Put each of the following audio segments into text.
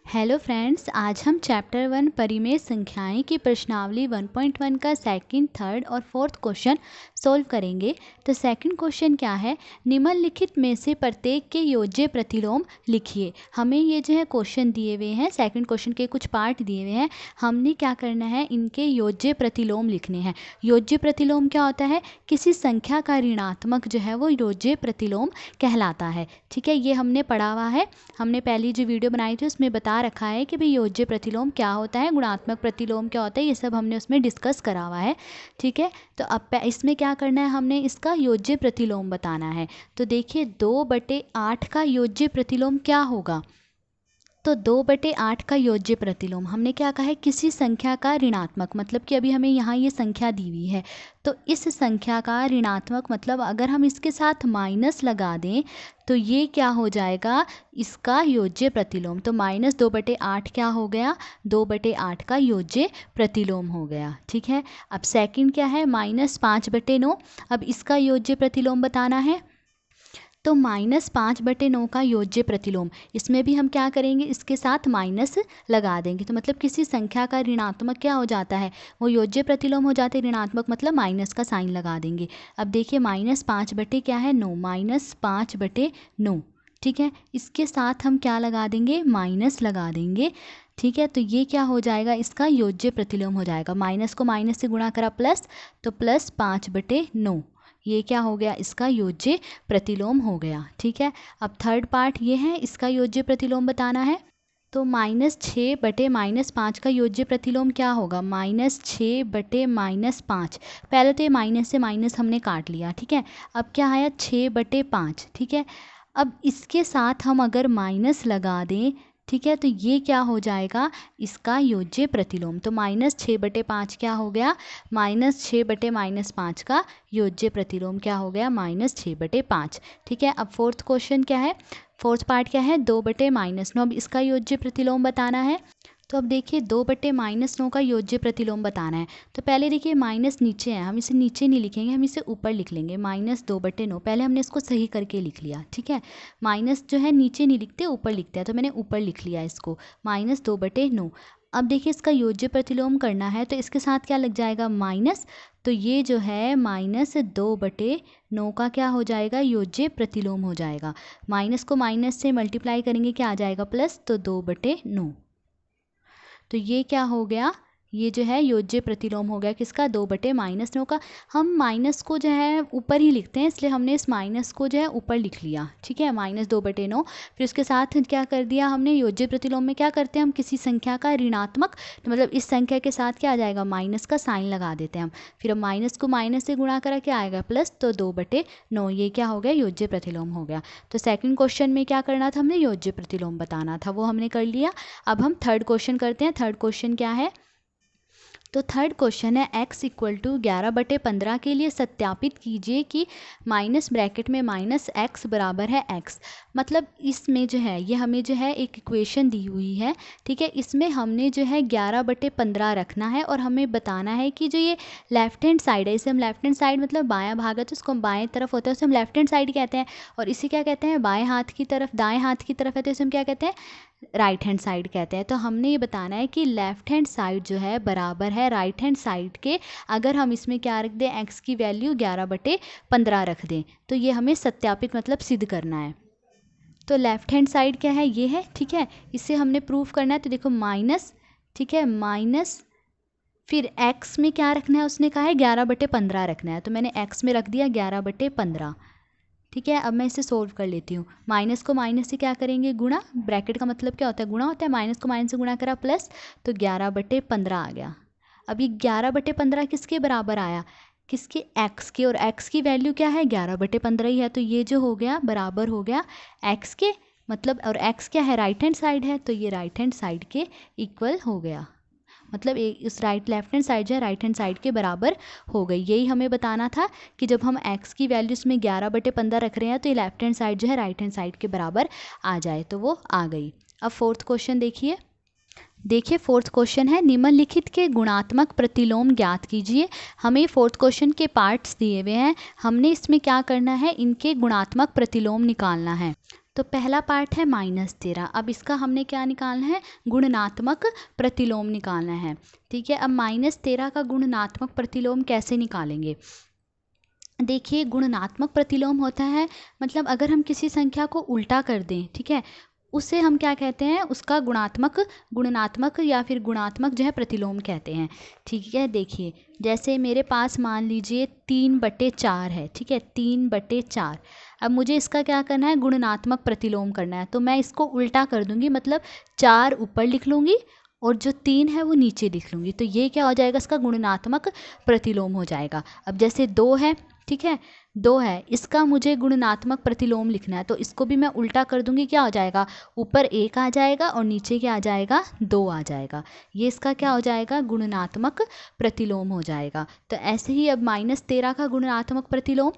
Hello friends, आज हम chapter 1 परिमेय संख्याएं की प्रश्नावली 1.1 का सेकंड, थर्ड और फोर्थ क्वेश्चन सोल्व करेंगे। तो सेकंड क्वेश्चन क्या है, निम्नलिखित में से प्रत्येक के योज्य प्रतिलोम लिखिए। हमें ये जो है क्वेश्चन दिए हुए हैं, सेकंड क्वेश्चन के कुछ पार्ट दिए हुए हैं, हमने क्या करना है, इनके योज्य प्रतिलोम लिखने हैं। योज्य प्रतिलोम क्या होता है, किसी संख्या का ऋणात्मक जो है वो योज्य प्रतिलोम कहलाता है। ठीक है, ये हमने पढ़ा हुआ है, हमने पहली जो वीडियो बनाई थी उसमें बता रखा है कि भाई योज्य प्रतिलोम क्या होता है, गुणात्मक प्रतिलोम क्या होता है, ये सब हमने उसमें डिस्कस करा हुआ है। ठीक है, तो अब इसमें क्या करना है, हमने इसका योज्य प्रतिलोम बताना है। तो देखिए 2/8 का योज्य प्रतिलोम क्या होगा। तो 2/8 का योज्य प्रतिलोम हमने क्या कहा है, किसी संख्या का ऋणात्मक, मतलब कि अभी हमें यहाँ ये संख्या दी हुई है, तो इस संख्या का ऋणात्मक मतलब अगर हम इसके साथ माइनस लगा दें तो ये क्या हो जाएगा, इसका योज्य प्रतिलोम। तो -2/8 क्या हो गया, 2/8 का योज्य प्रतिलोम हो गया। ठीक है, अब सेकंड क्या है, -5/9। अब इसका योज्य प्रतिलोम बताना है। तो -5/9 का योज्य प्रतिलोम, इसमें भी हम क्या करेंगे, इसके साथ माइनस लगा देंगे। तो मतलब किसी संख्या का ऋणात्मक क्या हो जाता है, वो योज्य प्रतिलोम हो जाते हैं। ऋणात्मक मतलब माइनस का साइन लगा देंगे। अब देखिए -5 क्या है, 9, -5/9। ठीक है, इसके साथ हम क्या लगा देंगे, माइनस लगा देंगे। ठीक है, तो ये क्या हो जाएगा, इसका योज्य प्रतिलोम हो जाएगा। माइनस को माइनस से गुणा करा प्लस, तो +5/9, ये क्या हो गया, इसका योज्य प्रतिलोम हो गया। ठीक है, अब थर्ड पार्ट ये है, इसका योज्य प्रतिलोम बताना है। तो -6/-5 का योज्य प्रतिलोम क्या होगा, -6/-5। पहले तो ये माइनस से माइनस हमने काट लिया। ठीक है, अब क्या आया, 6/5। ठीक है, अब इसके साथ हम अगर माइनस लगा दें, ठीक है, तो ये क्या हो जाएगा, इसका योज्य प्रतिलोम। तो -6/5 क्या हो गया, -6/-5 का योज्य प्रतिलोम क्या हो गया, -6/5। ठीक है, अब फोर्थ क्वेश्चन क्या है, फोर्थ पार्ट क्या है, 2/-9। अब इसका योज्य प्रतिलोम बताना है। तो अब देखिए 2/-9 का योज्य प्रतिलोम बताना है। तो पहले देखिए माइनस नीचे है, हम इसे नीचे नहीं लिखेंगे, हम इसे ऊपर लिख लेंगे। -2/9, पहले हमने इसको सही करके लिख लिया। ठीक है, माइनस जो है नीचे नहीं लिखते, ऊपर लिखते हैं, तो मैंने ऊपर लिख लिया इसको, -2/9। अब देखिए इसका योज्य प्रतिलोम करना है, तो इसके साथ क्या लग जाएगा, माइनस। तो ये जो है -2/9 का क्या हो जाएगा, योज्य प्रतिलोम हो जाएगा। माइनस को माइनस से मल्टीप्लाई करेंगे, क्या आ जाएगा, प्लस, तो 2/9। तो ये क्या हो गया, ये जो है योज्य प्रतिलोम हो गया किसका, 2/-9 का। हम माइनस को जो है ऊपर ही लिखते हैं, इसलिए हमने इस माइनस को जो है ऊपर लिख लिया। ठीक है, -2/9, फिर उसके साथ क्या कर दिया हमने, योज्य प्रतिलोम में क्या करते हैं हम, किसी संख्या का ऋणात्मक, तो मतलब इस संख्या के साथ क्या आ जाएगा, माइनस का साइन लगा देते हैं हम। फिर हम माइनस को माइनस से गुणा करा, क्या आएगा, प्लस, तो 2/9, ये क्या हो गया, योज्य प्रतिलोम हो गया। तो सेकंड क्वेश्चन में क्या करना था, हमने योज्य प्रतिलोम बताना था, वो हमने कर लिया। अब हम थर्ड क्वेश्चन करते हैं। थर्ड क्वेश्चन क्या है, तो थर्ड क्वेश्चन है, x = 11/15 के लिए सत्यापित कीजिए कि माइनस ब्रैकेट में -x बराबर है x। मतलब इसमें जो है, ये हमें जो है एक इक्वेशन दी हुई है। ठीक है, इसमें हमने जो है 11/15 रखना है, और हमें बताना है कि जो ये लेफ्ट हैंड साइड है, इसे हम लेफ्ट हैंड साइड मतलब बायां भाग है, तो उसको हम बाएं तरफ होता है, उसे हम लेफ्ट हैंड साइड कहते हैं। और इसे क्या कहते हैं, बाएं हाथ की तरफ, दाएं हाथ की तरफ है, तो इसे हम क्या कहते हैं, राइट हैंड साइड कहते हैं। तो हमने ये बताना है कि लेफ्ट हैंड साइड जो है बराबर है राइट हैंड साइड के, अगर हम इसमें क्या रख दें, x की वैल्यू 11/15 रख दें, तो ये हमें सत्यापित मतलब सिद्ध करना है। तो लेफ्ट हैंड साइड क्या है, ये है। ठीक है, इसे हमने प्रूफ करना है, तो देखो माइनस, ठीक है, माइनस, फिर x में क्या रखना है, उसने कहा है 11/15 रखना है, तो मैंने x में रख दिया 11/15। ठीक है, अब मैं इसे सोल्व कर लेती हूँ। माइनस को माइनस से क्या करेंगे, गुणा, ब्रैकेट का मतलब क्या होता है, गुणा होता है, माइनस को माइनस से गुणा करा प्लस, तो 11/15 आ गया। अब ये 11/15 किसके बराबर आया, किसके, x के, और x की वैल्यू क्या है, 11/15 ही है, तो ये जो हो गया बराबर हो गया x के, मतलब, और x क्या है, राइट हैंड साइड है, तो ये राइट हैंड साइड के इक्वल हो गया। मतलब इस लेफ्ट हैंड साइड जो है राइट हैंड साइड के बराबर हो गई। यही हमें बताना था कि जब हम x की वैल्यू इसमें 11/15 रख रहे हैं, तो ये लेफ्ट हैंड साइड जो है राइट हैंड साइड के बराबर आ जाए, तो वो आ गई। अब फोर्थ क्वेश्चन देखिए। देखिए फोर्थ क्वेश्चन है, निम्नलिखित के गुणात्मक प्रतिलोम ज्ञात कीजिए। हमें फोर्थ क्वेश्चन के पार्ट्स दिए हुए हैं, हमने इसमें क्या करना है, इनके गुणात्मक प्रतिलोम निकालना है। तो पहला पार्ट है -13। अब इसका हमने क्या निकालना है, गुणनात्मक प्रतिलोम निकालना है। ठीक है, अब -13 का गुणनात्मक प्रतिलोम कैसे निकालेंगे। देखिए, गुणनात्मक प्रतिलोम होता है मतलब अगर हम किसी संख्या को उल्टा कर दें, ठीक है, उसे हम क्या कहते हैं, उसका गुणात्मक या फिर गुणात्मक जो है प्रतिलोम कहते हैं। ठीक है, देखिए जैसे मेरे पास मान लीजिए 3/4 है। ठीक है, 3/4। अब मुझे इसका क्या करना है, गुणनात्मक प्रतिलोम करना है। तो मैं इसको उल्टा कर दूंगी, मतलब 4 ऊपर लिख लूँगी और जो 3 है वो नीचे लिख लूँगी। तो ये क्या हो जाएगा, इसका गुणनात्मक प्रतिलोम हो जाएगा। अब जैसे 2 है, ठीक है, 2 है, इसका मुझे गुणनात्मक प्रतिलोम लिखना है। तो इसको भी मैं उल्टा कर दूंगी, क्या हो जाएगा, ऊपर 1 आ जाएगा और नीचे क्या आ जाएगा, 2 आ जाएगा। ये इसका क्या हो जाएगा, गुणनात्मक प्रतिलोम हो जाएगा। तो ऐसे ही अब -13 का गुणनात्मक प्रतिलोम,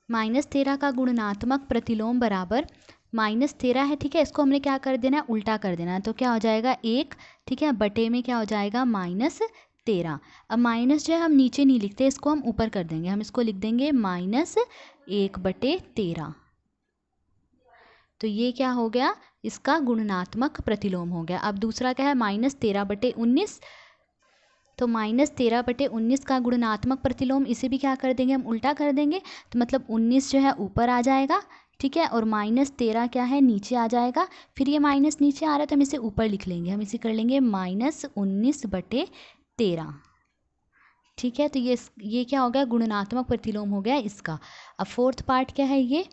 -13 का गुणनात्मक प्रतिलोम बराबर -13 है। ठीक है, इसको हमने क्या कर देना है, उल्टा कर देना है। तो क्या हो जाएगा 1, ठीक है, बटे में क्या हो जाएगा -13। अब माइनस जो है हम नीचे नहीं लिखते, इसको हम ऊपर कर देंगे। हम इसको लिख देंगे -1/13। तो ये क्या हो गया, इसका गुणनात्मक प्रतिलोम हो गया। अब दूसरा क्या है, -13/19। तो -13/19 का गुणनात्मक प्रतिलोम, इसे भी क्या कर देंगे, हम उल्टा कर देंगे। तो मतलब 19 जो है ऊपर आ जाएगा, ठीक है, और -13 क्या है, नीचे आ जाएगा। फिर ये माइनस नीचे आ रहा है तो हम इसे ऊपर लिख लेंगे। हम इसे कर लेंगे -19/13। ठीक है, तो ये क्या हो गया, गुणनात्मक प्रतिलोम हो गया इसका। अब फोर्थ पार्ट क्या है, ये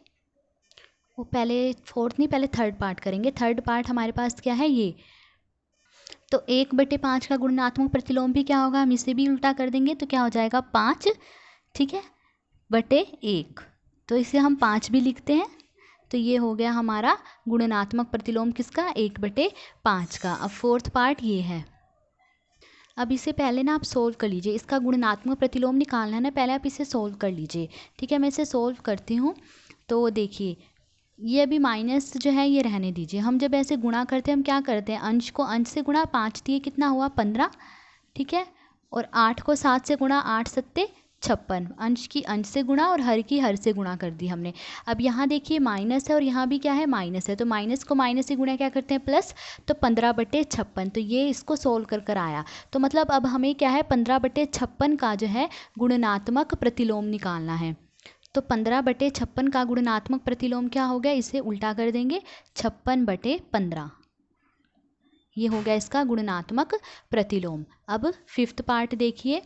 वो पहले फोर्थ नहीं, पहले थर्ड पार्ट करेंगे। थर्ड पार्ट हमारे पास क्या है, ये तो 1/5 का गुणनात्मक प्रतिलोम भी क्या होगा, हम इसे भी उल्टा कर देंगे। तो क्या हो जाएगा 5, ठीक है, /1। तो इसे हम 5 भी लिखते हैं। तो ये हो गया हमारा गुणनात्मक प्रतिलोम किसका, 1/5 का। अब फोर्थ पार्ट ये है। अब इसे पहले ना आप सोल्व कर लीजिए, इसका गुणनात्मक प्रतिलोम निकालना है ना, पहले आप इसे सोल्व कर लीजिए। ठीक है, मैं इसे सोल्व करती हूँ। तो देखिए, ये अभी माइनस जो है ये रहने दीजिए। हम जब ऐसे गुणा करते हैं, हम क्या करते हैं, अंश को अंश से गुणा, 5 दिए कितना हुआ 15, ठीक है, और 8 को 7 से गुणा, 8 सत्ते 56। अंश की अंश से गुणा और हर की हर से गुणा कर दी हमने। अब यहाँ देखिए माइनस है और यहाँ भी क्या है, माइनस है। तो माइनस को माइनस से गुणा क्या करते हैं, प्लस। तो 15/56। तो ये इसको सोल्व कर आया। तो मतलब अब हमें क्या है, 15/56 का जो है गुणनात्मक प्रतिलोम निकालना है। तो 15/56 का गुणनात्मक प्रतिलोम क्या हो गया, इसे उल्टा कर देंगे, 56/15। ये हो गया इसका गुणनात्मक प्रतिलोम। अब फिफ्थ पार्ट देखिए,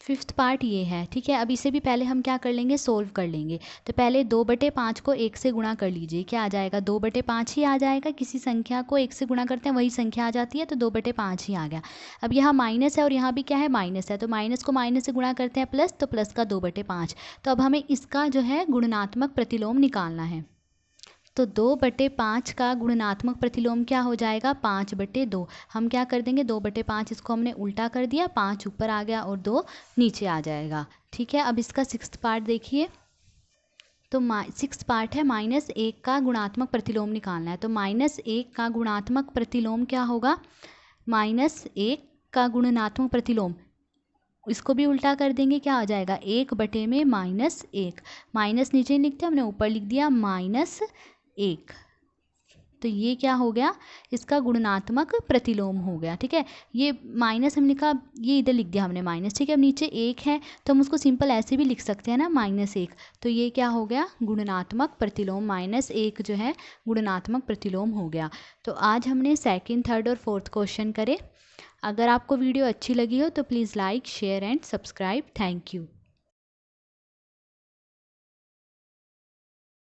फिफ्थ पार्ट ये है। ठीक है, अब इसे भी पहले हम क्या कर लेंगे, सोल्व कर लेंगे। तो पहले 2/5 को 1 से गुणा कर लीजिए, क्या आ जाएगा, 2/5 ही आ जाएगा। किसी संख्या को 1 से गुणा करते हैं वही संख्या आ जाती है, तो 2/5 ही आ गया। अब यहाँ माइनस है और यहाँ भी क्या है, माइनस है। तो माइनस को माइनस से गुणा करते हैं प्लस, तो प्लस का 2/5। तो अब हमें इसका जो है गुणनात्मक प्रतिलोम निकालना है। तो 2/5 का गुणनात्मक प्रतिलोम क्या हो जाएगा, 5/2। हम क्या कर देंगे, 2/5 इसको हमने उल्टा कर दिया, 5 ऊपर आ गया और 2 नीचे आ जाएगा। ठीक है, अब इसका सिक्स्थ पार्ट देखिए। तो सिक्स्थ पार्ट है, -1 का गुणात्मक प्रतिलोम निकालना है। तो -1 का गुणात्मक प्रतिलोम क्या होगा, -1 का गुणनात्मक प्रतिलोम, इसको भी उल्टा कर देंगे, क्या आ जाएगा, 1/में -1। माइनस नीचे लिखते हैं, हमने ऊपर लिख दिया -1। तो ये क्या हो गया, इसका गुणनात्मक प्रतिलोम हो गया। ठीक है, ये माइनस हम लिखा, ये इधर लिख दिया हमने माइनस। ठीक है, अब नीचे 1 है तो हम उसको सिंपल ऐसे भी लिख सकते हैं ना, -1। तो ये क्या हो गया, गुणनात्मक प्रतिलोम, -1 जो है गुणनात्मक प्रतिलोम हो गया। तो आज हमने सेकंड, थर्ड और फोर्थ क्वेश्चन करे। अगर आपको वीडियो अच्छी लगी हो तो please like, share and subscribe. Thank you.